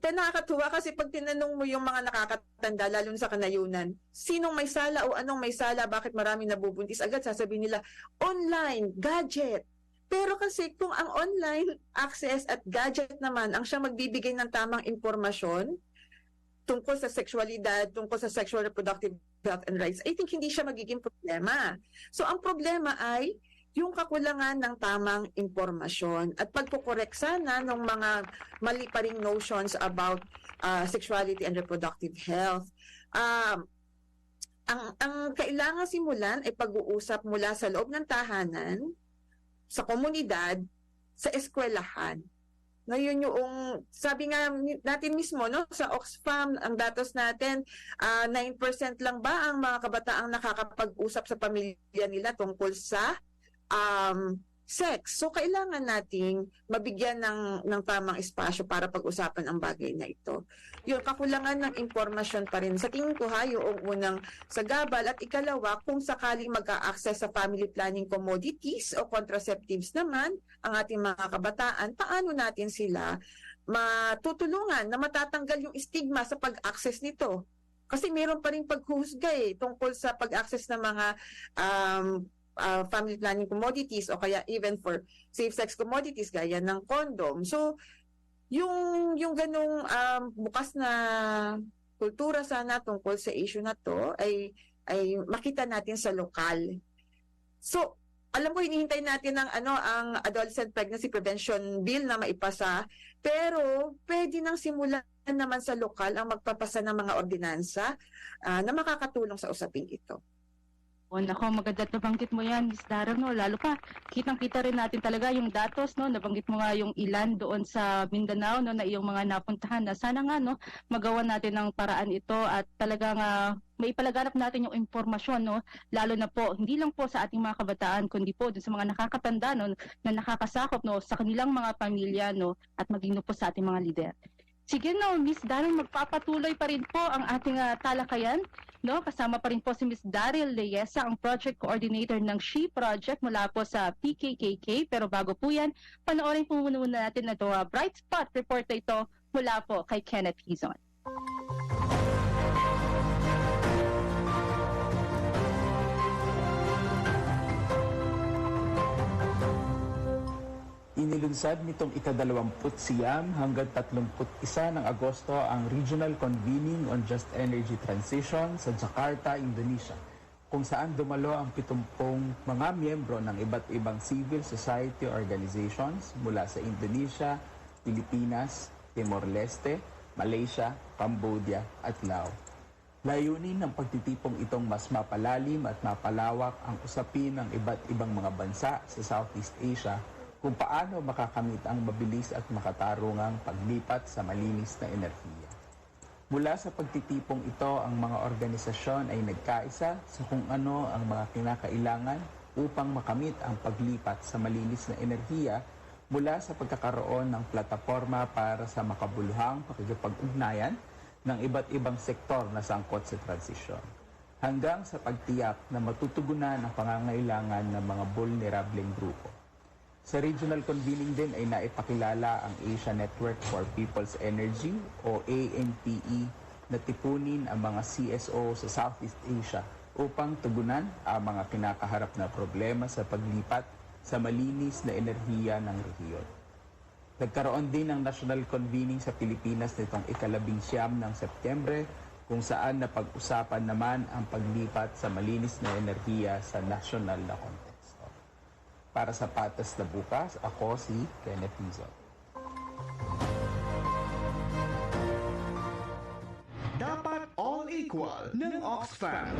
[SPEAKER 16] Nakakatuwa kasi pag tinanong mo yung mga nakakatanda, lalo sa kanayunan, sinong may sala o anong may sala, bakit marami nabubuntis, agad sasabihin nila, online, gadget. Pero kasi kung ang online access at gadget naman ang siyang magbibigay ng tamang impormasyon tungkol sa sexualidad, tungkol sa sexual reproductive health and rights, I think hindi siya magiging problema. So ang problema ay yung kakulangan ng tamang impormasyon at pagkukorek sana ng mga mali pa ring notions about sexuality and reproductive health. Ang kailangan simulan ay pag-uusap mula sa loob ng tahanan, sa komunidad, sa eskwelahan. Ngayon yung, sabi nga natin mismo, no, sa Oxfam, ang datos natin, 9% lang ba ang mga kabataang nakakapag-usap sa pamilya nila tungkol sa sex. So kailangan nating mabigyan ng tamang espasyo para pag-usapan ang bagay na ito. Yung kakulangan ng impormasyon pa rin. Sa tingin ko yung unang sagabal at ikalawa, kung sakaling mag-a-access sa family planning commodities o contraceptives naman ang ating mga kabataan, paano natin sila matutulungan na matatanggal yung stigma sa pag-access nito? Kasi meron pa rin paghusga tungkol sa pag-access ng mga family planning commodities o kaya even for safe-sex commodities gaya ng condom. So, yung ganung bukas na kultura sana tungkol sa issue na to ay makita natin sa lokal. So, alam ko hinihintay natin ang Adolescent Pregnancy Prevention Bill na maipasa, pero pwede nang simulan naman sa lokal ang magpapasa ng mga ordinansa na makakatulong sa usaping ito.
[SPEAKER 3] Nako, maganda nabanggit mo yan, Ms. Dara, no? Lalo pa, kitang-kita rin natin talaga yung datos, no? Nabanggit mo nga yung ilan doon sa Mindanao, no? Na iyong mga napuntahan na sana nga, no? Magawa natin ng paraan ito at talagang maipalaganap natin yung impormasyon, no? Lalo na po, hindi lang po sa ating mga kabataan, kundi po dun sa mga nakakatanda, no? Na nakakasakop, no? Sa kanilang mga pamilya, no? At maging po sa ating mga lider. Sige, no, Ms. Daryl, magpapatuloy pa rin po ang ating talakayan. No? Kasama pa rin po si Ms. Daryl Leyesa, ang Project Coordinator ng She Project mula po sa PKKK. Pero bago po yan, panoorin po muna natin na ito, Bright Spot report na ito mula po kay Kenneth Hizon.
[SPEAKER 17] Inilunsad nitong ika-29 hanggang 31 ng Agosto ang Regional Convening on Just Energy Transition sa Jakarta, Indonesia, kung saan dumalo ang 70 mga miyembro ng iba't ibang civil society organizations mula sa Indonesia, Pilipinas, Timor-Leste, Malaysia, Cambodia at Laos. Layunin ng pagtitipong itong mas mapalalim at mapalawak ang usapin ng iba't ibang mga bansa sa Southeast Asia kung paano makakamit ang mabilis at makatarungang paglipat sa malinis na enerhiya. Mula sa pagtitipong ito, ang mga organisasyon ay nagkaisa sa kung ano ang mga kinakailangan upang makamit ang paglipat sa malinis na enerhiya mula sa pagkakaroon ng plataporma para sa makabuluhang pakikipag-ugnayan ng iba't ibang sektor na sangkot sa transisyon, hanggang sa pagtiyak na matutugunan ang pangangailangan ng mga vulnerableng grupo. Sa regional convening din ay naipakilala ang Asia Network for People's Energy o ANPE na tipunin ang mga CSO sa Southeast Asia upang tugunan ang mga kinakaharap na problema sa paglipat sa malinis na enerhiya ng rehiyon. Nagkaroon din ng national convening sa Pilipinas nitong ika-19 ng Setyembre kung saan napag-usapan naman ang paglipat sa malinis na enerhiya sa national na konteksto. Para sa Patas na Bukas, ako si Kenneth Hizon.
[SPEAKER 2] Dapat all equal ng Oxfam.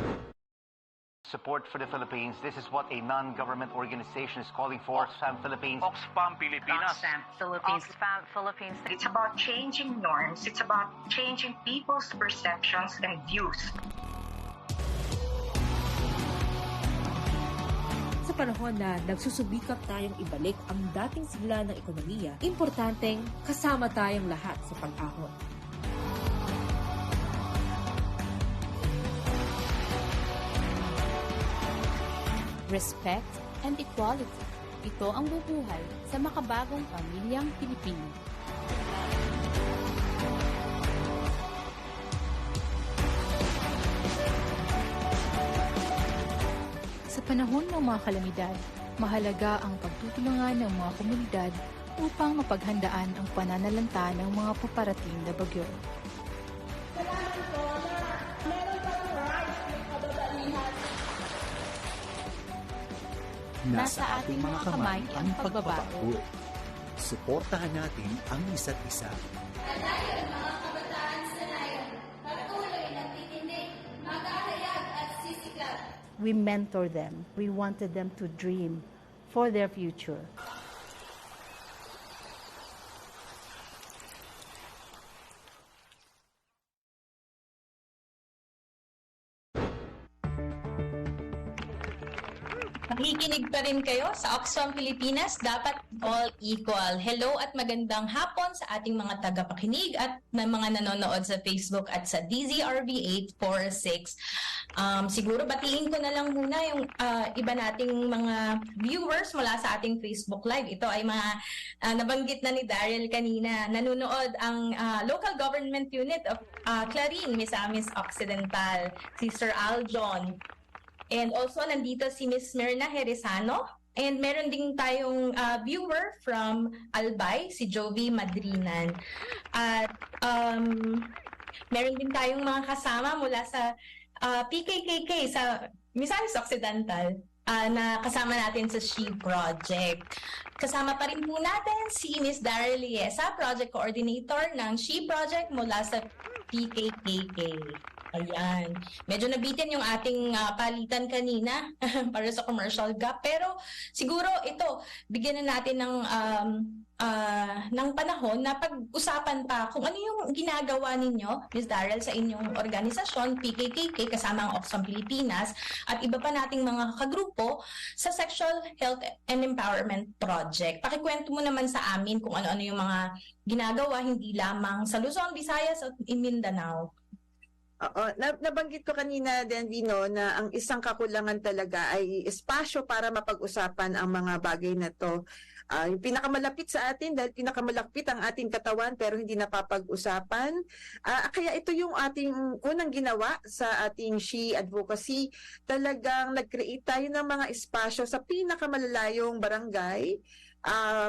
[SPEAKER 18] Support for the Philippines. This is what a non-government organization is calling for. Oxfam Philippines. Oxfam Pilipinas.
[SPEAKER 19] Oxfam Philippines. Oxfam Philippines. It's about changing norms. It's about changing people's perceptions and views.
[SPEAKER 7] Sa panahon na nagsusubikap tayong ibalik ang dating sigla ng ekonomiya, importanteng kasama tayong lahat sa pag-ahon.
[SPEAKER 20] Respect and equality. Ito ang bubuhay sa makabagong pamilyang Pilipino. Sa panahon ng mga kalamidad,
[SPEAKER 21] Mahalaga ang pagtutulungan ng mga komunidad upang mapaghandaan ang pananalanta ng mga paparating na bagyo.
[SPEAKER 22] Nasa ating mga kamay ang pagbabago. Suportahan natin ang isa't isa.
[SPEAKER 23] Adayon mga kabataan sa nayon, patuloy nagtitindig, maghahayag at sisikap.
[SPEAKER 24] We mentor them. We wanted them to dream for their future.
[SPEAKER 4] Nakikinig pa rin kayo sa Oxfam Pilipinas, dapat all equal. Hello at magandang hapon sa ating mga tagapakinig at na mga nanonood sa Facebook at sa DZRV 846. Siguro batiin ko na lang muna yung iba nating mga viewers mula sa ating Facebook Live. Ito ay mga nabanggit na ni Daryl kanina. Nanonood ang Local Government Unit of Clarin, Misamis Occidental, si Sir Aljon. And also, nandito si Miss Myrna Heresano. And meron din tayong viewer from Albay, si Jovi Madrinan. At meron din tayong mga kasama mula sa PKKK, sa Misamis Occidental, na kasama natin sa SHE Project. Kasama pa rin po natin si Miss Daryl Liesa, Project Coordinator ng SHE Project mula sa PKKK. Ayan. Medyo nabitin yung ating palitan kanina para sa commercial gap. Pero siguro ito, bigyan na natin ng panahon na pag-usapan pa kung ano yung ginagawa ninyo, Ms. Daryl, sa inyong organisasyon, PKKK, kasama ang Oxfam Pilipinas, at iba pa nating mga kagrupo sa Sexual Health and Empowerment Project. Pakikwento mo naman sa amin kung ano-ano yung mga ginagawa, hindi lamang sa Luzon, Visayas at in Mindanao.
[SPEAKER 16] Oo, nabanggit ko kanina din, Vino, na ang isang kakulangan talaga ay espasyo para mapag-usapan ang mga bagay na to. Yung pinakamalapit sa atin, dahil pinakamalapit ang ating katawan pero hindi napapag-usapan. Kaya ito yung ating unang ginawa sa ating SHE Advocacy. Talagang nag-create tayo ng mga espasyo sa pinakamalalayong barangay,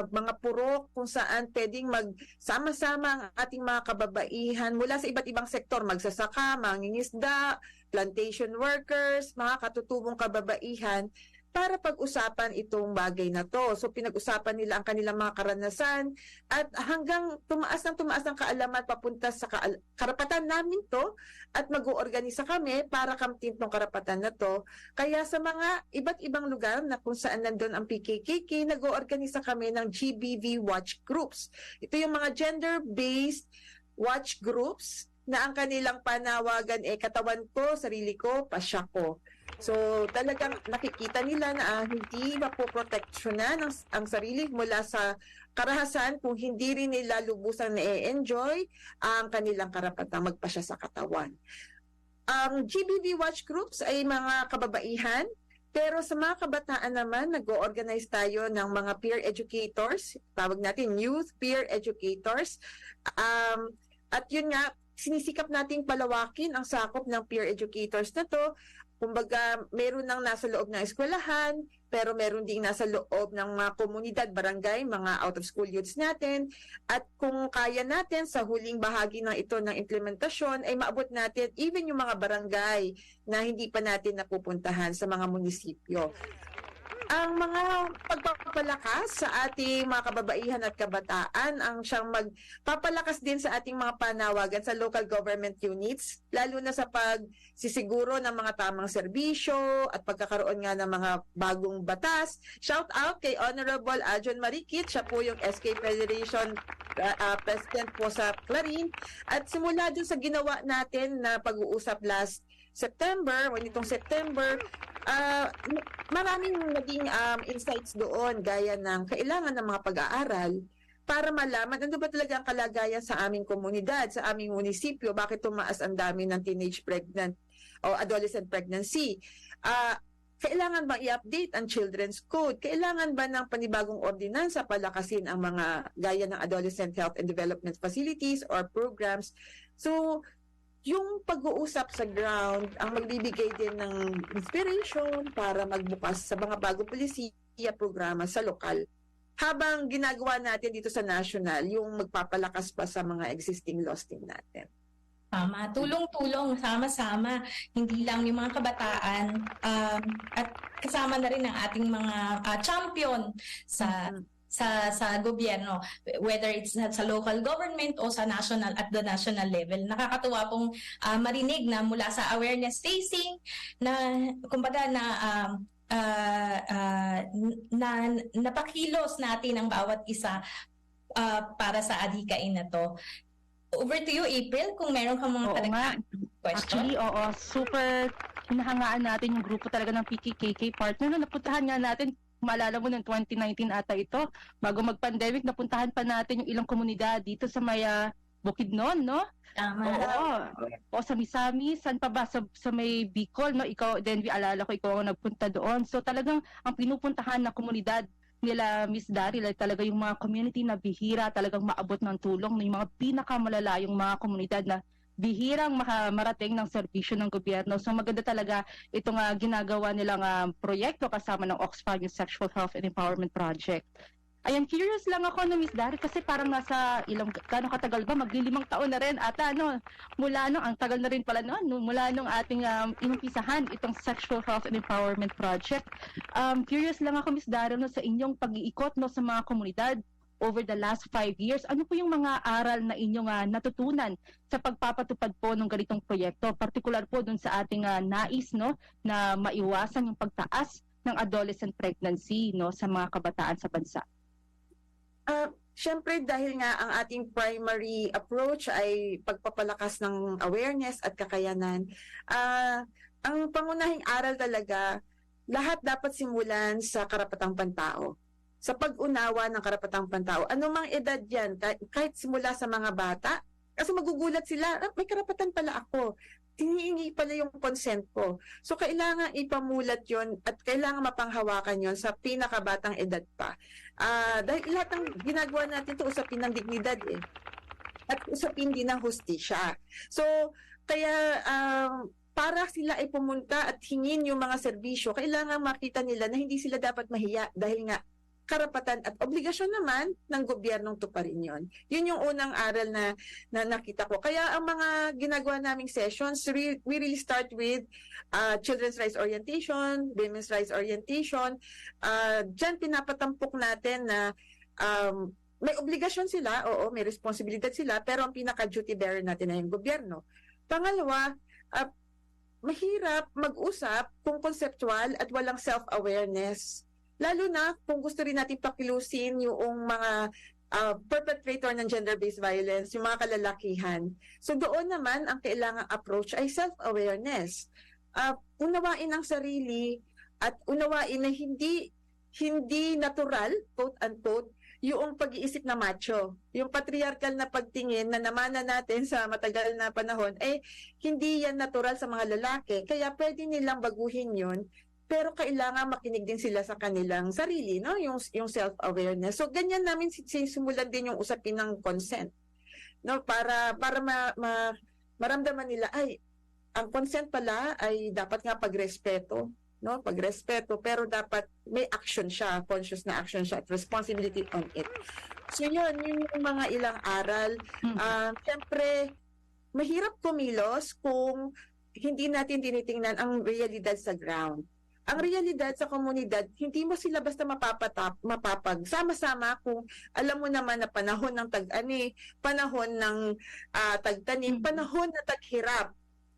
[SPEAKER 16] mga purok kung saan pwedeng magsama-sama ang ating mga kababaihan mula sa iba't ibang sektor, magsasaka, mangingisda, plantation workers, mga katutubong kababaihan, para pag-usapan itong bagay na to. So pinag-usapan nila ang kanilang mga karanasan at hanggang tumaas ang kaalaman papunta sa karapatan namin to at mag-oorganisa kami para kamtin tong karapatan na to. Kaya sa mga iba't ibang lugar na kung saan nandun ang PKKK, nag-oorganisa kami ng GBV Watch Groups. Ito yung mga gender-based watch groups na ang kanilang panawagan katawan ko, sarili ko, pasya ko. So talagang nakikita nila na hindi mapoproteksyonan ang sarili mula sa karahasan kung hindi rin nila lubusang na-enjoy ang kanilang karapatang magpasya sa katawan. Ang GBV Watch Groups ay mga kababaihan, pero sa mga kabataan naman, nag-o-organize tayo ng mga peer educators, tawag natin youth peer educators. At yun nga, sinisikap nating palawakin ang sakop ng peer educators na to. Kumbaga, meron nang nasa loob ng eskwelahan, pero meron ding nasa loob ng mga komunidad, barangay, mga out-of-school youths natin. At kung kaya natin sa huling bahagi ng ito ng implementasyon, ay maabot natin even yung mga barangay na hindi pa natin napupuntahan sa mga munisipyo. Ang mga pagpapalakas sa ating mga kababaihan at kabataan ang siyang magpapalakas din sa ating mga panawagan sa local government units, lalo na sa pagsisiguro ng mga tamang serbisyo at pagkakaroon nga ng mga bagong batas. Shout out kay Honorable Aljon Marikit, siya po yung SK Federation President po sa Clarin. At simula dun sa ginawa natin na pag-uusap last September, itong September, maraming naging insights doon gaya ng kailangan ng mga pag-aaral para malaman ano ba talaga ang kalagayan sa aming komunidad, sa aming munisipyo, bakit tumaas ang dami ng teenage pregnant o adolescent pregnancy. Kailangan bang i-update ang Children's Code? Kailangan ba ng panibagong ordinansa palakasin ang mga gaya ng adolescent health and development facilities or programs? So, yung pag-uusap sa ground ang magbibigay din ng inspiration para magbukas sa mga bagong polisiya PIA programa sa lokal. Habang ginagawa natin dito sa national, yung magpapalakas pa sa mga existing laws din natin.
[SPEAKER 4] Tama, tulong-tulong, sama-sama, hindi lang yung mga kabataan at kasama na rin ang ating mga champion sa gobyerno, whether it's sa local government o sa national at the national level. Nakakatuwa pong marinig na mula sa awareness facing na kumbaga na napakilos natin ang bawat isa para sa adhikain na to. Over to you, April, kung meron kang mga question.
[SPEAKER 3] Actually, super hinahangaan natin yung grupo talaga ng PKKK partner na napuntahan nga natin. Maalala mo ng 2019 ata ito, bago mag-pandemic, napuntahan pa natin yung ilang komunidad dito sa may Bukidnon, no?
[SPEAKER 4] Tama.
[SPEAKER 3] O sa Misamis, saan pa ba? Sa may Bicol, no? Ikaw, then alala ko, ikaw ang nagpunta doon. So talagang ang pinupuntahan na komunidad nila Miss Daryl ay talaga yung mga community na bihira talagang maabot ng tulong, yung mga pinakamalalayong mga komunidad na bihirang marating ng serbisyo ng gobyerno. So maganda talaga itong ginagawa nilang proyekto kasama ng Oxfam, yung Sexual Health and Empowerment Project. Ayan, curious lang ako na Miss Daryl kasi parang nasa gano'ng katagal ba? Magli5 taon na rin ata, no? Mula ang tagal na rin pala, no? Mula nung ating inumpisahan itong Sexual Health and Empowerment Project. Curious lang ako, Miss Daryl, no, sa inyong pag-iikot, no, sa mga komunidad over the last 5 years. Ano po yung mga aral na inyong natutunan sa pagpapatupad po ng ganitong proyekto? Particular po dun sa ating nais, no, na maiwasan yung pagtaas ng adolescent pregnancy, no, sa mga kabataan sa bansa.
[SPEAKER 16] Siyempre dahil nga ang ating primary approach ay pagpapalakas ng awareness at kakayanan, ang pangunahing aral talaga, lahat dapat simulan sa karapatang pantao. Sa pag-unawa ng karapatang pantao. Anumang edad yan, kahit simula sa mga bata, kasi magugulat sila, may karapatan pala ako. Hinihingi pala yung consent ko. So, kailangan ipamulat yon at kailangan mapanghawakan yon sa pinakabatang edad pa. Dahil lahat ng ginagawa natin ito, usapin ng dignidad eh. At usapin din ng hustisya. So, kaya para sila ay pumunta at hingin yung mga serbisyo, kailangan makita nila na hindi sila dapat mahiya dahil nga karapatan at obligasyon naman ng gobyernong tuparin yon. Yun yung unang aral na nakita ko. Kaya ang mga ginagawa naming sessions, we really start with children's rights orientation, women's rights orientation. Diyan pinapatampok natin na may obligasyon sila, oo, may responsibilidad sila, pero ang pinaka-duty bearer natin na yung gobyerno. Pangalawa, mahirap mag-usap kung conceptual at walang self-awareness. Lalo na kung gusto rin natin pakilusin yung mga perpetrator ng gender-based violence, yung mga kalalakihan. So doon naman, ang kailangang approach ay self-awareness. Unawain ang sarili at unawain na hindi natural, quote-unquote, yung pag-iisip na macho. Yung patriarchal na pagtingin na namana natin sa matagal na panahon, hindi yan natural sa mga lalaki. Kaya pwede nilang baguhin yun. Pero kailangan makinig din sila sa kanilang sarili, no? Yung self-awareness. So ganyan namin sisimulan din yung usapin ng consent, no? Para maramdaman nila ang consent pala ay dapat nga pagrespeto, no? Pagrespeto, pero dapat may action siya, conscious na action siya at responsibility on it. So yun yung mga ilang aral. Siyempre, mahirap kumilos kung hindi natin tinitingnan ang realidad sa ground. Ang realidad sa komunidad, hindi mo sila basta mapapagsama-sama kung alam mo naman na panahon ng tag-ani, panahon ng tagtanim, panahon na taghirap.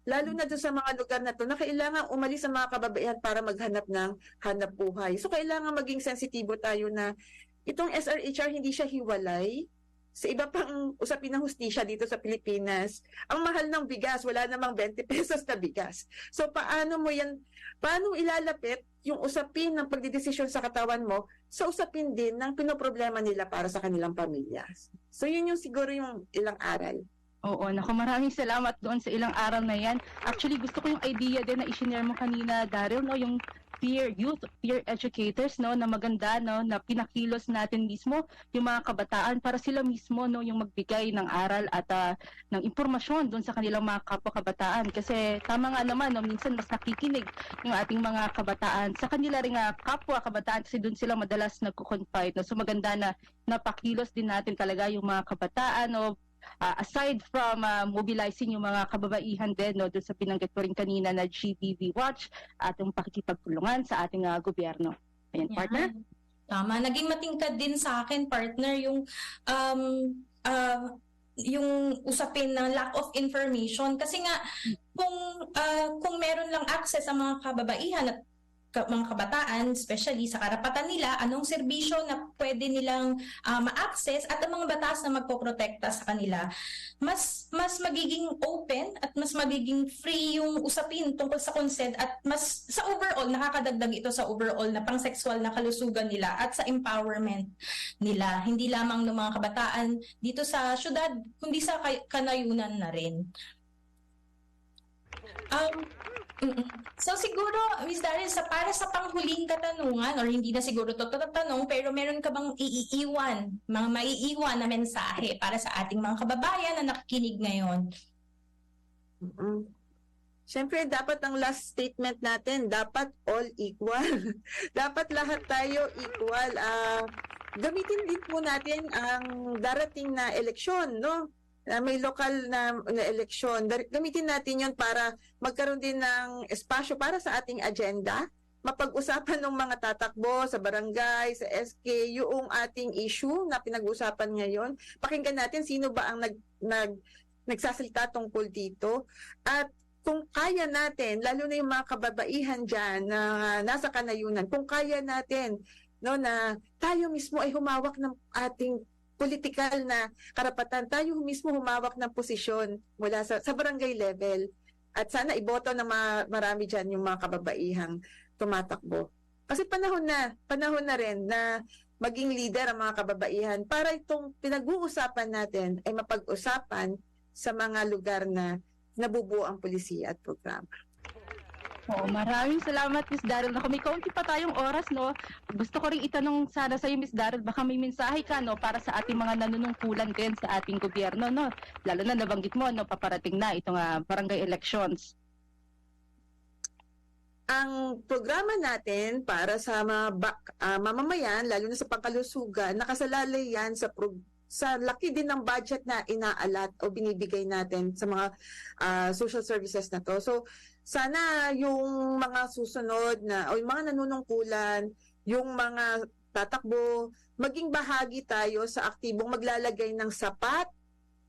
[SPEAKER 16] Lalo na doon sa mga lugar na to na kailangan umalis ang mga kababaihan para maghanap ng hanap buhay. So kailangan maging sensitibo tayo na itong SRHR hindi siya hiwalay sa iba pang usapin ng hustisya dito sa Pilipinas. Ang mahal ng bigas, wala namang 20 pesos na bigas. So paano ilalapit yung usapin ng pagdidesisyon sa katawan mo sa usapin din ng pinoproblema nila para sa kanilang pamilya. So yun yung siguro yung ilang aral.
[SPEAKER 3] Oo, naku, maraming salamat doon sa ilang aral na yan. Actually, gusto ko yung idea din na i-share mo kanina, Daryl, no, yung youth peer educators, no, na maganda, no, na pinakilos natin mismo yung mga kabataan para sila mismo, no, yung magbigay ng aral at ng impormasyon doon sa kanilang mga kapwa-kabataan. Kasi tama nga naman, no, minsan mas nakikinig yung ating mga kabataan sa kanila ring kapwa-kabataan kasi doon sila madalas nagko-confide, no. So maganda na napakilos din natin talaga yung mga kabataan, no, aside from mobilizing yung mga kababaihan din, no, doon sa binanggit ko rin kanina na GBV Watch at yung pakikipagtulungan sa ating gobyerno. Ayan, partner?
[SPEAKER 4] Tama. Naging matingkad din sa akin, partner, yung usapin ng lack of information. Kasi nga, kung meron lang access sa mga kababaihan at mga kabataan, especially sa karapatan nila, anong serbisyo na pwede nilang ma-access at ang mga batas na magpoprotekta sa kanila, mas magiging open at mas magiging free yung usapin tungkol sa consent at mas sa overall, nakakadagdag ito sa overall na pang-sexual na kalusugan nila at sa empowerment nila. Hindi lamang ng mga kabataan dito sa syudad, kundi sa kanayunan na rin. So siguro, Ms. Daryl, para sa panghuling katanungan, or hindi na siguro ito tatanong, pero meron ka bang mga maiiwan na mensahe para sa ating mga kababayan na nakikinig ngayon?
[SPEAKER 16] Siyempre, dapat ang last statement natin, dapat all equal. Dapat lahat tayo equal. Gamitin din po natin ang darating na eleksyon, no? May lokal na eleksyon. Gamitin natin yon para magkaroon din ng espasyo para sa ating agenda, mapag-usapan ng mga tatakbo sa barangay, sa SK, yung ating issue na pinag-usapan ngayon. Pakinggan natin sino ba ang nagsasalita tungkol dito. At kung kaya natin, lalo na yung mga kababaihan dyan na nasa kanayunan, kung kaya natin, no, na tayo mismo ay humawak ng ating political na karapatan, tayo mismo humawak ng posisyon mula sa barangay level. At sana iboto ng marami dyan yung mga kababaihang tumatakbo. Kasi panahon na rin na maging leader ang mga kababaihan para itong pinag-uusapan natin ay mapag-usapan sa mga lugar na nabubuo ang polisiya at programa.
[SPEAKER 3] Maraming salamat, Ms. Daryl. May kaunti pa tayong oras, no? Gusto ko rin itanong sana sa iyo, Ms. Daryl, baka may mensahe ka, no, para sa ating mga nanunungkulan din sa ating gobyerno, no? Lalo na nabanggit mo, no, paparating na itong barangay elections.
[SPEAKER 16] Ang programa natin para sa mga mamamayan, lalo na sa pangkalusugan, nakasalalay yan sa laki din ng budget na inaalat o binibigay natin sa mga social services na to. So, sana yung mga susunod o yung mga nanunungkulan, yung mga tatakbo, maging bahagi tayo sa aktibong maglalagay ng sapat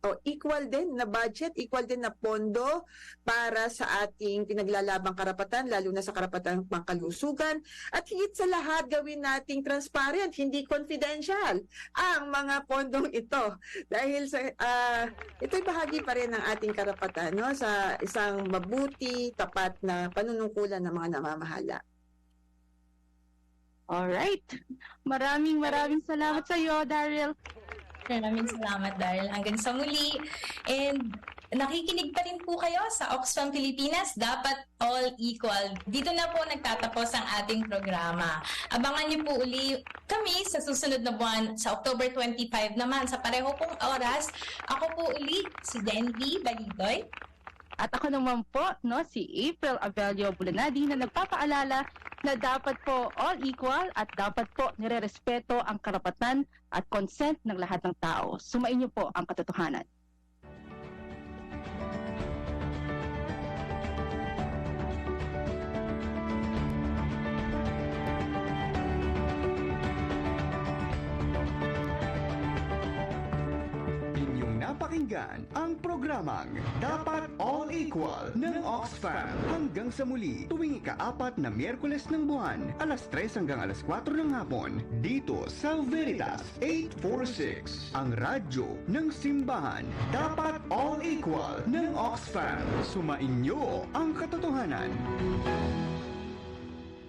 [SPEAKER 16] o equal din na budget, equal din na pondo para sa ating pinaglalabang karapatan, lalo na sa karapatan ng pangkalusugan. At higit sa lahat, gawin nating transparent, hindi confidential ang mga pondong ito. Dahil ito'y bahagi pa rin ng ating karapatan, no, sa isang mabuti, tapat na panunungkulan ng mga namamahala.
[SPEAKER 3] Alright. Maraming salamat sa iyo, Daryl.
[SPEAKER 4] Maraming salamat, Daryl. Hanggang sa muli. And nakikinig pa rin po kayo sa Oxfam Pilipinas, dapat all equal. Dito na po nagtatapos ang ating programa. Abangan niyo po uli kami sa susunod na buwan, sa October 25 naman, sa pareho pong oras. Ako po uli, si Denby Balidoy.
[SPEAKER 3] At ako naman po, no, si April Abelio Bulanadi na nagpapaalala na dapat po all equal at dapat po nirerespeto ang karapatan at consent ng lahat ng tao. Sumainyo po ang katotohanan.
[SPEAKER 2] Napakinggan ang programang Dapat All Equal ng Oxfam. Hanggang sa muli, tuwing ika-4 na Miyerkules ng buwan, alas 3 hanggang alas 4 ng hapon, dito sa Veritas 846, ang radyo ng simbahan. Dapat All Equal ng Oxfam. Sumainyo ang katotohanan.